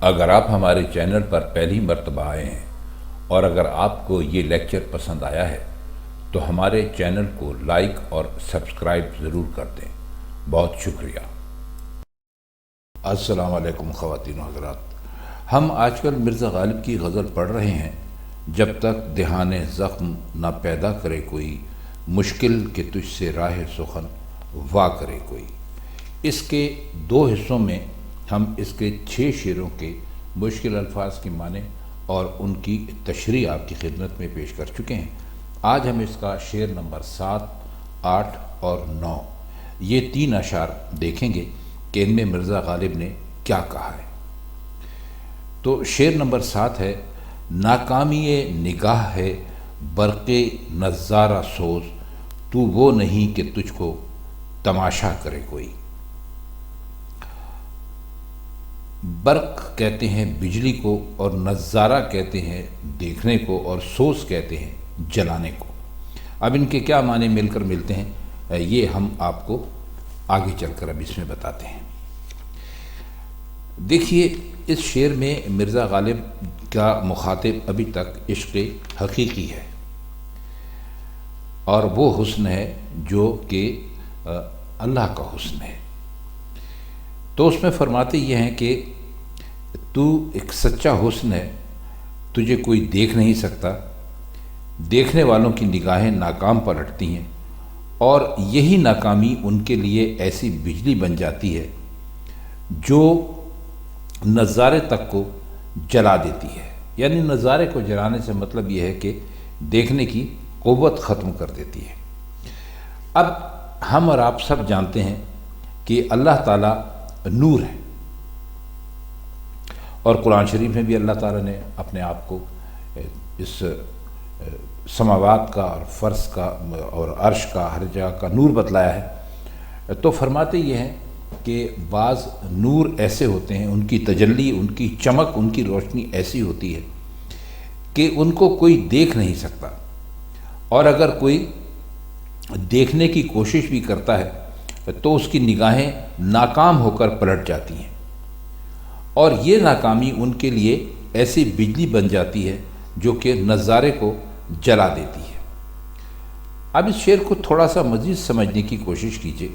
اگر آپ ہمارے چینل پر پہلی مرتبہ آئے ہیں اور اگر آپ کو یہ لیکچر پسند آیا ہے تو ہمارے چینل کو لائک اور سبسکرائب ضرور کر دیں۔ بہت شکریہ۔ السلام علیکم خواتین و حضرات، ہم آج کل مرزا غالب کی غزل پڑھ رہے ہیں، جب تک دہانے زخم نہ پیدا کرے کوئی، مشکل کہ تجھ سے راہ سخن وا کرے کوئی۔ اس کے دو حصوں میں ہم اس کے 6 شعروں کے مشکل الفاظ کے معنی اور ان کی تشریح آپ کی خدمت میں پیش کر چکے ہیں۔ آج ہم اس کا شعر نمبر 7، 8 اور 9 یہ 3 اشعار دیکھیں گے کہ ان میں مرزا غالب نے کیا کہا ہے۔ تو شعر نمبر 7 ہے: ناکامی نگاہ ہے برق نظارہ سوز، تو وہ نہیں کہ تجھ کو تماشا کرے کوئی۔ برق کہتے ہیں بجلی کو، اور نظارہ کہتے ہیں دیکھنے کو، اور سوز کہتے ہیں جلانے کو۔ اب ان کے کیا معنی مل کر ملتے ہیں یہ ہم آپ کو آگے چل کر اب اس میں بتاتے ہیں۔ دیکھیے، اس شعر میں مرزا غالب کا مخاطب ابھی تک عشق حقیقی ہے، اور وہ حسن ہے جو کہ اللہ کا حسن ہے۔ تو اس میں فرماتے یہ ہیں کہ تو ایک سچا حسن ہے، تجھے کوئی دیکھ نہیں سکتا، دیکھنے والوں کی نگاہیں ناکام پلٹتی ہیں، اور یہی ناکامی ان کے لیے ایسی بجلی بن جاتی ہے جو نظارے تک کو جلا دیتی ہے۔ یعنی نظارے کو جلانے سے مطلب یہ ہے کہ دیکھنے کی قوت ختم کر دیتی ہے۔ اب ہم اور آپ سب جانتے ہیں کہ اللہ تعالیٰ نور ہے، اور قرآن شریف میں بھی اللہ تعالیٰ نے اپنے آپ کو اس سماوات کا اور فرش کا اور عرش کا ہر جگہ کا نور بتلایا ہے۔ تو فرماتے یہ ہیں کہ بعض نور ایسے ہوتے ہیں، ان کی تجلی، ان کی چمک، ان کی روشنی ایسی ہوتی ہے کہ ان کو کوئی دیکھ نہیں سکتا، اور اگر کوئی دیکھنے کی کوشش بھی کرتا ہے تو اس کی نگاہیں ناکام ہو کر پلٹ جاتی ہیں، اور یہ ناکامی ان کے لیے ایسی بجلی بن جاتی ہے جو کہ نظارے کو جلا دیتی ہے۔ اب اس شعر کو تھوڑا سا مزید سمجھنے کی کوشش کیجئے۔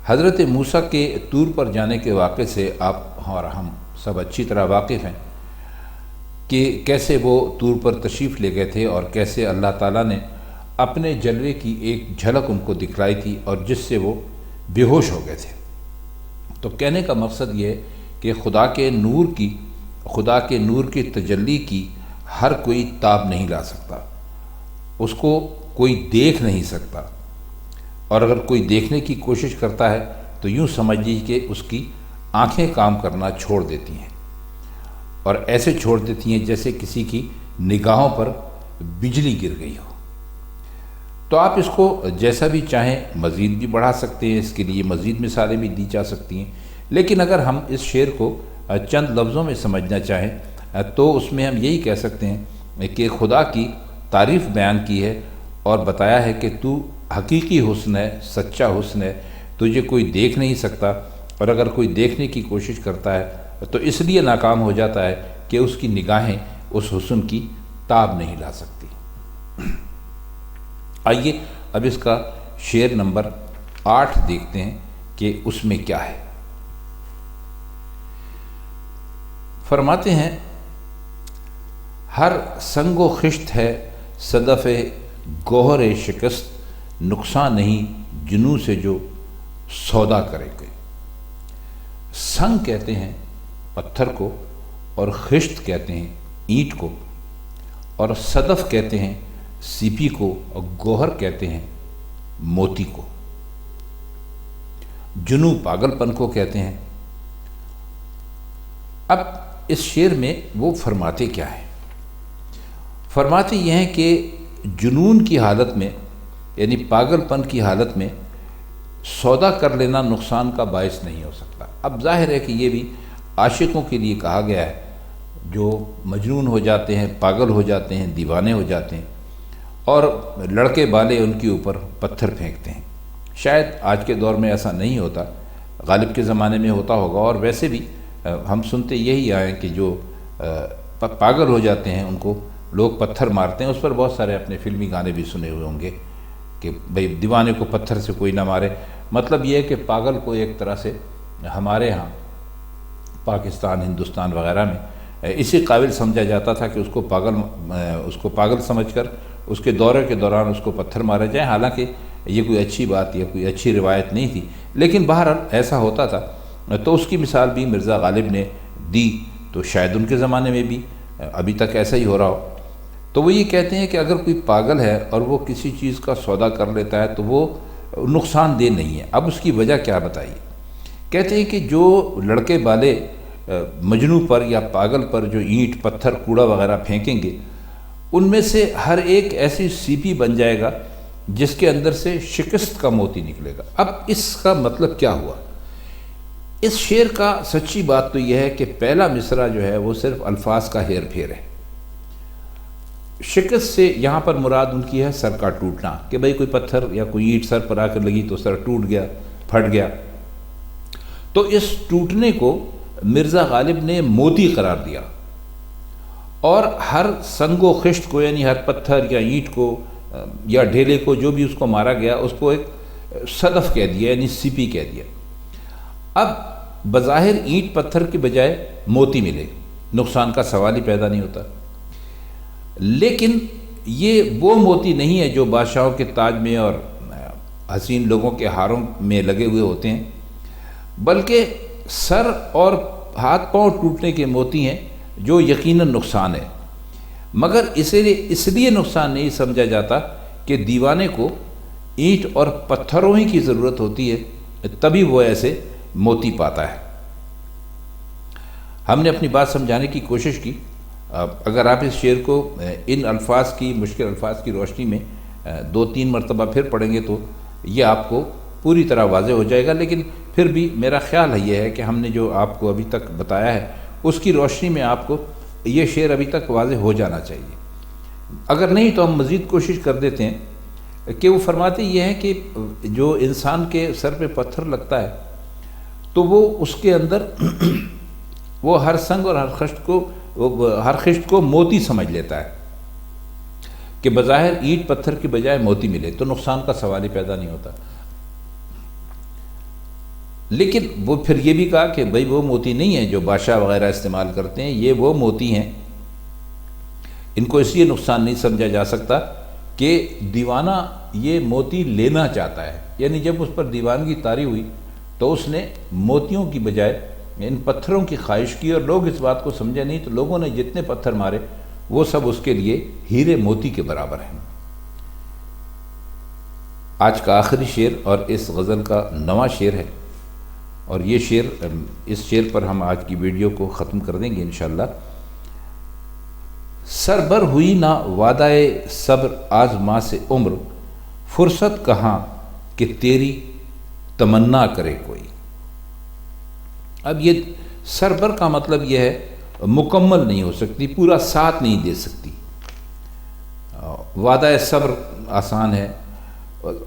حضرت موسیٰ کے طور پر جانے کے واقعے سے آپ اور ہم سب اچھی طرح واقف ہیں کہ کیسے وہ طور پر تشریف لے گئے تھے، اور کیسے اللہ تعالیٰ نے اپنے جلوے کی ایک جھلک ان کو دکھلائی تھی، اور جس سے وہ بے ہوش ہو گئے تھے۔ تو کہنے کا مقصد یہ ہے کہ خدا کے نور کی تجلی کی ہر کوئی تاب نہیں لا سکتا، اس کو کوئی دیکھ نہیں سکتا، اور اگر کوئی دیکھنے کی کوشش کرتا ہے تو یوں سمجھ لیجیے کہ اس کی آنکھیں کام کرنا چھوڑ دیتی ہیں، اور ایسے چھوڑ دیتی ہیں جیسے کسی کی نگاہوں پر بجلی گر گئی ہو۔ تو آپ اس کو جیسا بھی چاہیں مزید بھی بڑھا سکتے ہیں، اس کے لیے مزید مثالیں بھی دی جا سکتی ہیں، لیکن اگر ہم اس شعر کو چند لفظوں میں سمجھنا چاہیں تو اس میں ہم یہی کہہ سکتے ہیں کہ خدا کی تعریف بیان کی ہے، اور بتایا ہے کہ تو حقیقی حسن ہے، سچا حسن ہے، تجھے کوئی دیکھ نہیں سکتا، اور اگر کوئی دیکھنے کی کوشش کرتا ہے تو اس لیے ناکام ہو جاتا ہے کہ اس کی نگاہیں اس حسن کی تاب نہیں لا سکتی۔ آئیے اب اس کا شعر نمبر 8 دیکھتے ہیں کہ اس میں کیا ہے۔ فرماتے ہیں: ہر سنگ و خشت ہے صدف گوہر شکست، نقصان نہیں جنوں سے جو سودا کرے کوئی۔ سنگ کہتے ہیں پتھر کو، اور خشت کہتے ہیں اینٹ کو، اور صدف کہتے ہیں سیپی کو، اور گوہر کہتے ہیں موتی کو۔ جنوں پاگل پن کو کہتے ہیں۔ اب اس شعر میں وہ فرماتے کیا ہیں؟ فرماتے یہ ہیں کہ جنون کی حالت میں، یعنی پاگل پن کی حالت میں سودا کر لینا نقصان کا باعث نہیں ہو سکتا۔ اب ظاہر ہے کہ یہ بھی عاشقوں کے لیے کہا گیا ہے، جو مجنون ہو جاتے ہیں، پاگل ہو جاتے ہیں، دیوانے ہو جاتے ہیں، اور لڑکے بالے ان کے اوپر پتھر پھینکتے ہیں۔ شاید آج کے دور میں ایسا نہیں ہوتا، غالب کے زمانے میں ہوتا ہوگا، اور ویسے بھی ہم سنتے یہی آئے کہ جو پاگل ہو جاتے ہیں ان کو لوگ پتھر مارتے ہیں. اس پر بہت سارے اپنے فلمی گانے بھی سنے ہوئے ہوں گے کہ بھئی دیوانے کو پتھر سے کوئی نہ مارے. مطلب یہ ہے کہ پاگل کو ایک طرح سے ہمارے ہاں پاکستان، ہندوستان وغیرہ میں اسی قابل سمجھا جاتا تھا کہ اس کو پاگل سمجھ کر اس کے دورے کے دوران اس کو پتھر مارے جائیں. حالانکہ یہ کوئی اچھی بات یا کوئی اچھی روایت نہیں تھی، لیکن بہرحال ایسا ہوتا تھا. تو اس کی مثال بھی مرزا غالب نے دی. تو شاید ان کے زمانے میں بھی ابھی تک ایسا ہی ہو رہا ہو. تو وہ یہ کہتے ہیں کہ اگر کوئی پاگل ہے اور وہ کسی چیز کا سودا کر لیتا ہے تو وہ نقصان دہ نہیں ہے. اب اس کی وجہ کیا بتائیے؟ کہتے ہیں کہ جو لڑکے بالے مجنوں پر یا پاگل پر جو اینٹ پتھر کوڑا وغیرہ پھینکیں گے، ان میں سے ہر ایک ایسی سیپی بن جائے گا جس کے اندر سے شکست کا موتی نکلے گا. اب اس کا مطلب کیا ہوا؟ اس شعر کا سچی بات تو یہ ہے کہ پہلا مصرع جو ہے وہ صرف الفاظ کا ہیر پھیر ہے. شکست سے یہاں پر مراد ان کی ہے سر کا ٹوٹنا، کہ بھئی کوئی پتھر یا کوئی اینٹ سر پر آ کر لگی تو سر ٹوٹ گیا، پھٹ گیا. تو اس ٹوٹنے کو مرزا غالب نے موتی قرار دیا، اور ہر سنگ و خشت کو، یعنی ہر پتھر یا اینٹ کو یا ڈھیلے کو جو بھی اس کو مارا گیا، اس کو ایک صدف کہہ دیا، یعنی سیپی کہہ دیا. اب بظاہر اینٹ پتھر کے بجائے موتی ملے، نقصان کا سوال ہی پیدا نہیں ہوتا. لیکن یہ وہ موتی نہیں ہے جو بادشاہوں کے تاج میں اور حسین لوگوں کے ہاروں میں لگے ہوئے ہوتے ہیں، بلکہ سر اور ہاتھ پاؤں ٹوٹنے کے موتی ہیں جو یقیناً نقصان ہے. مگر اس لیے نقصان نہیں سمجھا جاتا کہ دیوانے کو اینٹ اور پتھروں ہی کی ضرورت ہوتی ہے، تبھی وہ ایسے موتی پاتا ہے. ہم نے اپنی بات سمجھانے کی کوشش کی. اگر آپ اس شعر کو ان الفاظ کی، مشکل الفاظ کی روشنی میں 2-3 مرتبہ پھر پڑھیں گے تو یہ آپ کو پوری طرح واضح ہو جائے گا. لیکن پھر بھی میرا خیال یہ ہے کہ ہم نے جو آپ کو ابھی تک بتایا ہے اس کی روشنی میں آپ کو یہ شعر ابھی تک واضح ہو جانا چاہیے. اگر نہیں تو ہم مزید کوشش کر دیتے ہیں کہ وہ فرماتے یہ ہیں کہ جو انسان کے سر پہ پتھر لگتا ہے تو وہ اس کے اندر وہ ہر سنگ اور ہر خشت کو موتی سمجھ لیتا ہے کہ بظاہر اینٹ پتھر کی بجائے موتی ملے تو نقصان کا سوال ہی پیدا نہیں ہوتا. لیکن وہ پھر یہ بھی کہا کہ بھئی وہ موتی نہیں ہیں جو بادشاہ وغیرہ استعمال کرتے ہیں، یہ وہ موتی ہیں. ان کو اس لیے نقصان نہیں سمجھا جا سکتا کہ دیوانہ یہ موتی لینا چاہتا ہے، یعنی جب اس پر دیوانگی طاری ہوئی تو اس نے موتیوں کی بجائے ان پتھروں کی خواہش کی، اور لوگ اس بات کو سمجھے نہیں تو لوگوں نے جتنے پتھر مارے وہ سب اس کے لیے ہیرے موتی کے برابر ہیں. آج کا آخری شعر اور اس غزل کا نواں شعر ہے، اور یہ شعر، اس شعر پر ہم آج کی ویڈیو کو ختم کر دیں گے انشاءاللہ. سربر ہوئی نہ وعدہ صبر آزما سے عمر، فرصت کہاں کہ تیری تمنا کرے کوئی. اب یہ سربر کا مطلب یہ ہے مکمل نہیں ہو سکتی، پورا ساتھ نہیں دے سکتی. وعدہ صبر آسان ہے،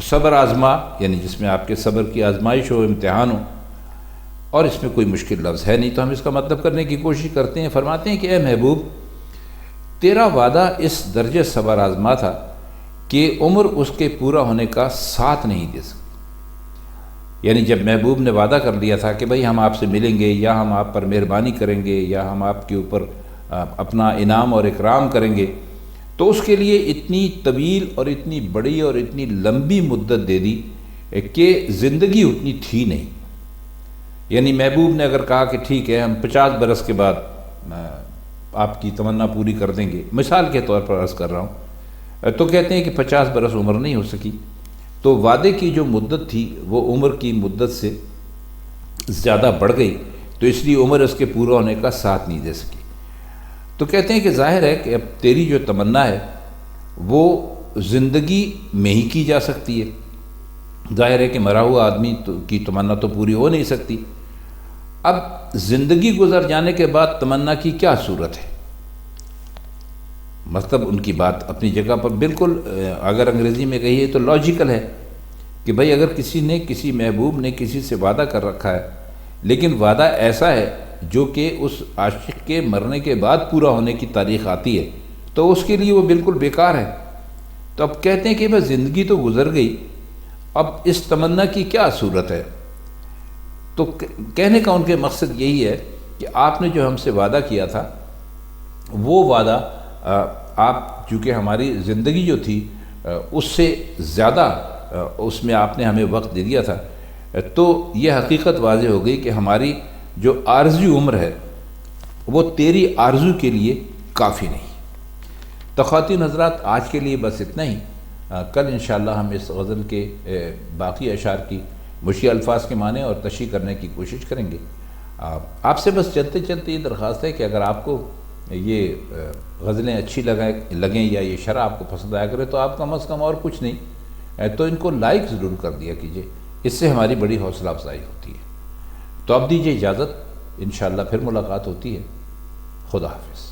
صبر آزما یعنی جس میں آپ کے صبر کی آزمائش ہو، امتحان ہو، اور اس میں کوئی مشکل لفظ ہے نہیں. تو ہم اس کا مطلب کرنے کی کوشش کرتے ہیں. فرماتے ہیں کہ اے محبوب، تیرا وعدہ اس درجے صبر آزما تھا کہ عمر اس کے پورا ہونے کا ساتھ نہیں دے سکتی. یعنی جب محبوب نے وعدہ کر لیا تھا کہ بھئی ہم آپ سے ملیں گے، یا ہم آپ پر مہربانی کریں گے، یا ہم آپ کے اوپر اپنا انعام اور اکرام کریں گے، تو اس کے لیے اتنی طویل اور اتنی بڑی اور اتنی لمبی مدت دے دی کہ زندگی اتنی تھی نہیں. یعنی محبوب نے اگر کہا کہ ٹھیک ہے ہم 50 برس کے بعد آپ کی تمنا پوری کر دیں گے، مثال کے طور پر عرض کر رہا ہوں، تو کہتے ہیں کہ 50 برس عمر نہیں ہو سکی. تو وعدے کی جو مدت تھی وہ عمر کی مدت سے زیادہ بڑھ گئی، تو اس لیے عمر اس کے پورا ہونے کا ساتھ نہیں دے سکی. تو کہتے ہیں کہ ظاہر ہے کہ اب تیری جو تمنا ہے وہ زندگی میں ہی کی جا سکتی ہے. ظاہر ہے کہ مرا ہوا آدمی کی تمنا تو پوری ہو نہیں سکتی. اب زندگی گزر جانے کے بعد تمنا کی کیا صورت ہے؟ مطلب ان کی بات اپنی جگہ پر بالکل، اگر انگریزی میں کہیے تو لاجیکل ہے کہ بھئی اگر کسی محبوب نے کسی سے وعدہ کر رکھا ہے، لیکن وعدہ ایسا ہے جو کہ اس عاشق کے مرنے کے بعد پورا ہونے کی تاریخ آتی ہے تو اس کے لیے وہ بالکل بیکار ہے۔ تو اب کہتے ہیں کہ بس زندگی تو گزر گئی، اب اس تمنا کی کیا صورت ہے؟ تو کہنے کا ان کے مقصد یہی ہے کہ آپ نے جو ہم سے وعدہ کیا تھا وہ وعدہ آپ چونکہ ہماری زندگی جو تھی اس سے زیادہ اس میں آپ نے ہمیں وقت دے دیا تھا، تو یہ حقیقت واضح ہو گئی کہ ہماری جو عارضی عمر ہے وہ تیری آرزو کے لیے کافی نہیں۔ تو خواتین حضرات، آج کے لیے بس اتنا ہی۔ کل انشاءاللہ ہم اس غزل کے باقی اشعار کی مشکل الفاظ کے معنی اور تشریح کرنے کی کوشش کریں گے۔ آپ سے بس چلتے چلتے یہ درخواست ہے کہ اگر آپ کو یہ غزلیں اچھی لگیں یا یہ شرح آپ کو پسند آیا کرے تو آپ کم از کم اور کچھ نہیں تو ان کو لائک ضرور کر دیا کیجئے، اس سے ہماری بڑی حوصلہ افزائی ہوتی ہے۔ تو اب دیجیے اجازت، انشاءاللہ پھر ملاقات ہوتی ہے۔ خدا حافظ۔